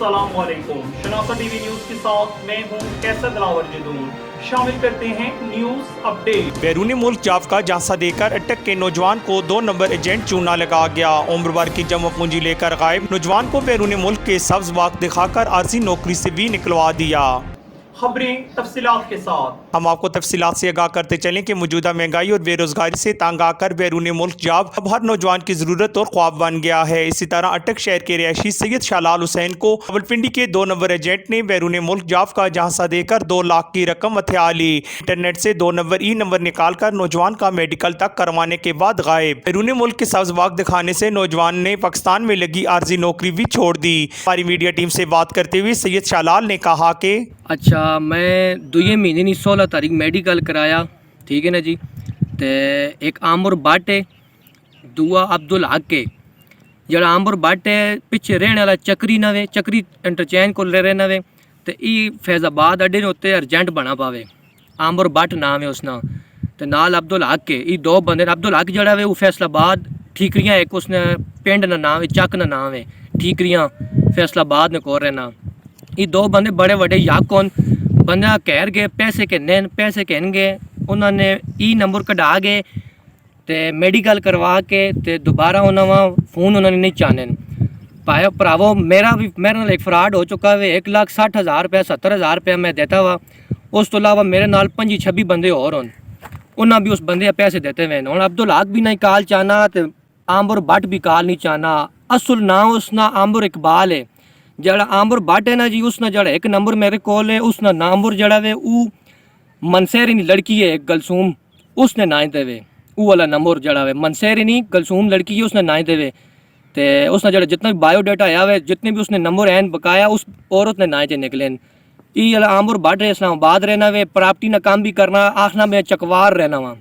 अस्सलामुअलैकुम। शनासा TV news के साथ मैं हूं कैसर दिलावर जदून। शामिल करते हैं न्यूज अपडेट। बैरूनी मुल्क जॉब का झांसा देकर अटक के नौजवान को 2 नंबर एजेंट चूना लगा गया। उम्र भर की जमा पूंजी लेकर गायब नौजवान को बैरूनी मुल्क के सब्ज बाग दिखाकर आरजी नौकरी से भी निकलवा दिया। खबरें तफसीलात के साथ हम आपको तफसीलात से आगाह करते चलें कि मौजूदा महंगाई और बेरोजगारी से तंग आकर बैरून मुल्क जॉब अब हर नौजवान की जरूरत और ख्वाब बन गया है। इसी तरह अटक शहर के रिहायशी सैयद शालाल हुसैन को रावलपिंडी के 2 नंबर एजेंट ने बैरून मुल्क जॉब का झांसा देकर 2 लाख की रकम हथिया ली। इंटरनेट से 2 नंबर नंबर निकाल कर नौजवान का मेडिकल तक करवाने के बाद गायब। बैरून मुल्क के सब्ज बाग दिखाने से नौजवान ने पाकिस्तान में लगी आर्जी नौकरी भी छोड़ दी। हमारी मीडिया टीम से बात करते हुए सैयद शालाल ने कहा कि अच्छा मैं 2 महीने की 16 तारीख मेडिकल कराया, ठीक है ना जी। तो एक आमर बट है, दूआ अब्दुल हक है। जरा आमर बट है पिछे रहने वाला चक्री नवे चक्री इंटरचेंज को रहना वे तो ये फैजाबाद अड्डे ने उत्ते अर्जेंट बना पावे। आमर बट नाम है उसना तो नाल अब्दुल हक है। ये 2 बंदे अब्दुल हक जड़ा वे वो फैसलाबाद ठीकरियाँ एक उसने पिंड ना नाम है चक ना नाम है ठीकरियाँ फैसलाबाद ने को रहना। ये 2 बंदे बड़े बड़े याक कौन बंदा कहर गए पैसे कहन गए उन्होंने नंबर कढ़ा गए तो मेडिकल करवा के तो दोबारा उन्होंने फोन उन्होंने नहीं चाहने पाया। भरावो मेरे नाल एक फ्रॉड हो चुका है। 1,60,000 रुपया 70,000 रुपया मैं देता वा। उस तो अलावा मेरे नाल 25-26 बंदे और होन उन्हें भी उस बंदे पैसे देते हुए हूँ। अब्दुल हक भी नहीं कॉल चाहना तो आंबर बट भी कॉल नहीं चाहना। असल नाम उसना आंबर इकबाल है। जड़ा आंबर बट है ना जी उसना जड़ा एक नंबर मेरे कोल है उसना नामबर जड़ा वे ऊ मनसेरी लड़की है एक गलसूम उसने ना देवे ऊ वाला नंबर जड़ा वे मनसेरी नहीं गलसूम लड़की है उसने ना देवे तो उसने जड़ा जितना भी बायोडाटा आया हुआ जितने भी उसने नंबर हैं बकाया उस औरत ने ना निकले। ये वाला आंबर बट है इस्लामाबाद रहना वे प्रॉपर्टी ना काम भी करना आखना मैं चकवार रहना वहाँ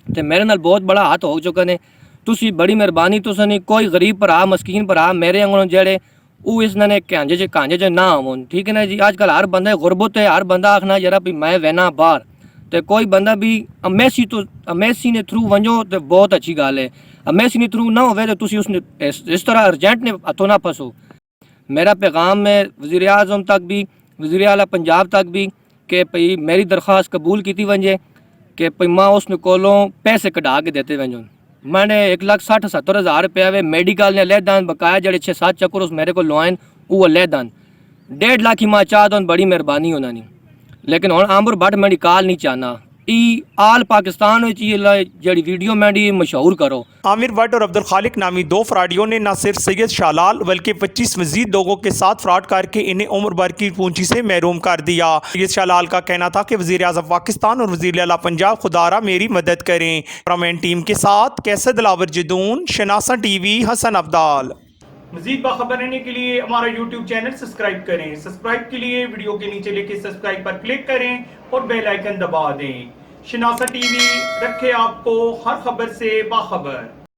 तो मेरे नाल बहुत बड़ा हाथ हो चुका ने। तुसी बड़ी मेहरबानी तुसा कोई गरीब भरा मस्कीन भरा मेरे अंगलों जड़े वो इसने कांजे ना होन, ठीक है ना जी। आजकल हर बंदा गुरबत है, हर बंदा आखना जरा भी मैं वहना बाहर तो कोई बंदा भी अमेसी ने थ्रू वजो तो बहुत अच्छी गल है। अमेसी ने थ्रू ना हो तो तुसी उसने इस तरह अर्जेंट ने हथों ना फसो। मेरा पैगाम है वज़ीर आज़म तक भी वज़ीर आला पंजाब तक भी कि भई मेरी दरख्वास्त कबूल की वजे कि भई माँ उसने कोलों पैसे कढ़ा के देते वजो। मैंने 1,60,70,000 रुपया वे मेडिकल ने लहदान बकाया जड़े 6-7 चक्कर उस मेरे को लुआन वो लहदान 1.5 लाख ही माँ चाह दो बड़ी मेहरबानी उन्होंने। लेकिन हम आंबर बट मैं कॉल नहीं चाहना ई आल पाकिस्तान जड़ी वीडियो मैं मशहूर करो। आमिर भट्ट और अब्दुल खालिक नामी 2 फ्रॉडियों ने न सिर्फ सैयद शालाल बल्कि 25 मजीद लोगों के साथ फ्रॉड करके इन्हें उम्र भर की पूंजी से महरूम कर दिया। सैयद शालाल का कहना था कि वज़ीर आज़म पाकिस्तान और वज़ीर आला पंजाब खुदारा मेरी मदद करें। प्रोमेन टीम के साथ कैसर दिलावर जदून, शनासा टीवी, हसन अब्दाल। मज़ीद बाखबर रहने के लिए हमारा यूट्यूब चैनल सब्सक्राइब करें। सब्सक्राइब के लिए वीडियो के नीचे लिखे सब्सक्राइब पर क्लिक करें और बेल आइकन दबा दें। शनासा टीवी रखे आपको हर खबर से बाखबर।